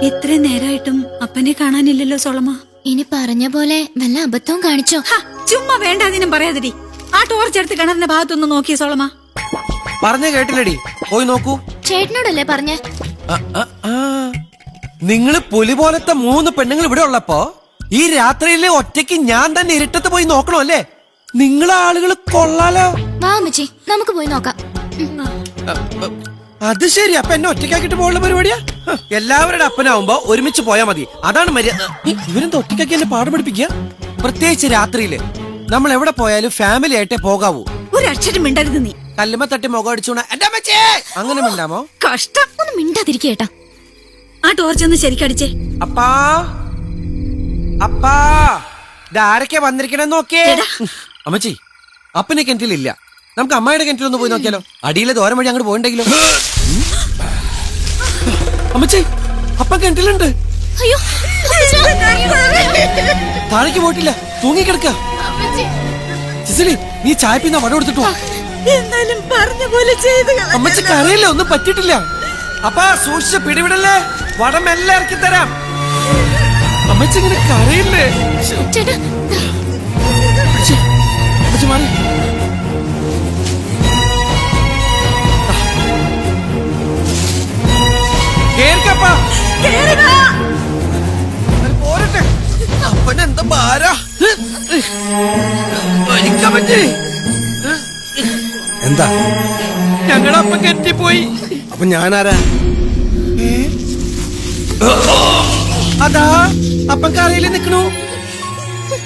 ഇത്രയും നേരായിട്ടും അപ്പനെ കാണാനില്ലല്ലോ സോളമ്മ. ഇനി പറഞ്ഞ പോലെ വല്ല അബദ്ധവും കാണിച്ചോ? ചുമ്മാ വേണ്ടാതിനും പറയാതിരി. ആ ടോർച്ച് എടുത്ത് കിണറിന്റെ ഭാഗത്തൊന്ന് നോക്കിയ സോളമ്മ. പറഞ്ഞ കേട്ടില്ലടി, പോയി നോക്കൂ. ചേട്ടനോടല്ലേ പറഞ്ഞേ? നിങ്ങള് പുലി പോലത്തെ 3 പെണ്ണുങ്ങൾ ഇവിടെ ഉള്ളപ്പോ ഈ രാത്രിയിലെ ഒറ്റയ്ക്ക് ഞാൻ തന്നെ ഇരുട്ടത്ത് പോയി നോക്കണോ അല്ലേ? നിങ്ങളെ ആളുകൾ കൊള്ളാലോ. വാ അമ്മച്ചി, നമുക്ക് പോയി നോക്കാം. അത് ശരി, അപ്പൊ എന്നെ ഒറ്റയ്ക്കാക്കിട്ട് പോലുള്ള പരിപാടിയാ? എല്ലാവരുടെ അപ്പനാവുമ്പോ ഒരുമിച്ച് പോയാ മതി, അതാണ് മര്യാദ. ഇവരെന്താ ഒറ്റയ്ക്കാക്കി എന്നെ പാഠം പഠിപ്പിക്കുക? പ്രത്യേകിച്ച് രാത്രിയില് നമ്മൾ എവിടെ പോയാലും ഫാമിലി ആയിട്ടേ പോകാവൂ. ഒരു അക്ഷരം മിണ്ടരുത് നീ. കല്ലുമ്മ തട്ടി മുഖം അടിച്ചോണ എന്റെ അമ്മച്ചേ അങ്ങനെ മിണ്ടാമോ? കഷ്ടം. ഒന്ന് മിണ്ടാതിരിക്കേട്ടാ. ആ ടോർച്ച് ഒന്ന് ശരിക്കടിച്ചേ. അപ്പാ അപ്പാ, ഇതാരൊക്കെ വന്നിരിക്കണെന്ന് നോക്കിയേ. അമ്മച്ചി, അപ്പനെ കിണറ്റിലില്ല. നമുക്ക് അമ്മയുടെ കിണറ്റിലൊന്ന് പോയി നോക്കിയാലോ? അടിയിലെ ദൂരം വഴി അങ്ങോട്ട് പോയിണ്ടെങ്കിലോ? അമ്മച്ചി, അപ്പൻ കിണറ്റിലുണ്ട്. അയ്യോ, താഴേക്ക് പോയിട്ടില്ല, തൂങ്ങിക്കിടക്ക. സിസിലി, നീ ചായപ്പിന്ന വട കൊടുത്തിട്ടോ? എന്നാലും പറഞ്ഞ പോലെ ചെയ്ത്. അമ്മച്ചി കരയില്ല, ഒന്നും പറ്റിയിട്ടില്ല. അപ്പാ സൂക്ഷിച്ച് പിടിവിടല്ലേ, വടം എല്ലാം ഇറക്കി തരാം. അമ്മച്ചി ഇങ്ങനെ കരയില്ലേ? ചേട്ടാ, അമ്മച്ചി മാറി. കേൾക്കപ്പാ, പോരട്ടെ. അപ്പനെന്താ ഭാരാ? എന്താ? ഞങ്ങളുടെ അപ്പൻ കെറ്റിപ്പോയി. അപ്പൊ ഞാനാരാ? അതാ അപ്പൻ കരയില് നിക്കണു.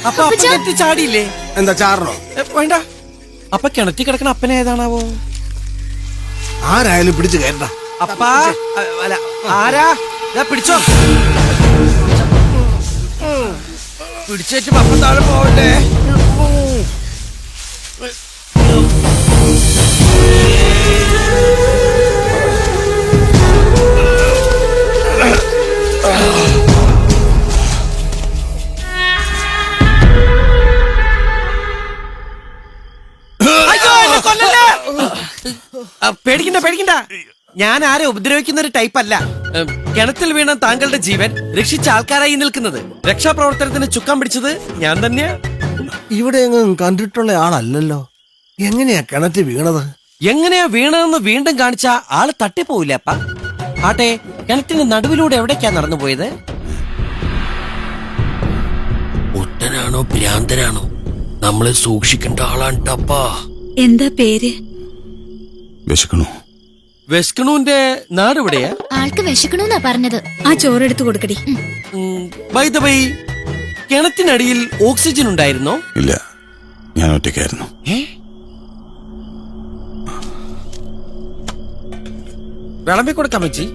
അപ്പൊ അപ്പൻ കെറ്റി ചാടിയില്ലേ? എന്താ ചാറണോ? വേണ്ട. അപ്പൊ കിണറ്റി കിടക്കണ അപ്പനെ ഏതാണാവോ? ആരായാലും പിടിച്ചു കയറണ്ട. അപ്പാ, അല്ല ആരാ? പിടിച്ചോ, പിടിച്ചേറ്റ് അപ്പൻ താഴെ പോവണ്ടേ? പേടിക്കണ്ട പേടിക്കണ്ട, ഞാൻ ആരെ ഉപദ്രവിക്കുന്ന ഒരു ടൈപ്പ് അല്ല. കിണറ്റിൽ വീണ താങ്കളുടെ ജീവൻ രക്ഷിച്ച ആൾക്കാരായി നിൽക്കുന്നത്. രക്ഷാപ്രവർത്തനത്തിന് ചുക്കാൻ പിടിച്ചത് ഞാൻ തന്നെയാ. ഇവിടെ എങ്ങും കണ്ടിട്ടുള്ള ആളല്ലല്ലോ. എങ്ങനെയാ കിണറ്റ് വീണത്? എങ്ങനെയാ വീണതെന്ന് വീണ്ടും കാണിച്ച ആള് തട്ടിപ്പോവില്ലേ അപ്പ? ആട്ടെ, കിണറ്റിന്റെ നടുവിലൂടെ എവിടേക്കാ നടന്നു പോയത്? ഒട്ടനാണോ ഭ്രാന്തനാണോ? നമ്മളെ സൂക്ഷിക്കേണ്ട ആളാണ്ട്ടപ്പാ. എന്താ പേര്? വിശക്കണു. വെസ്കണുവിന്റെ നാട് എവിടെയാ? ആൾക്ക് വിശക്കണമെന്നാ പറഞ്ഞത്. ആ ചോറെടുത്ത് കൊടുക്കടി. ബൈ ദ ബൈ, കിണറ്റിനടിയിൽ ഓക്സിജൻ ഉണ്ടായിരുന്നോ? ഇല്ല, ഞാൻ ഒറ്റയ്ക്കായിരുന്നു. വിളമ്പി കൊടുക്കാം അമ്മച്ചി.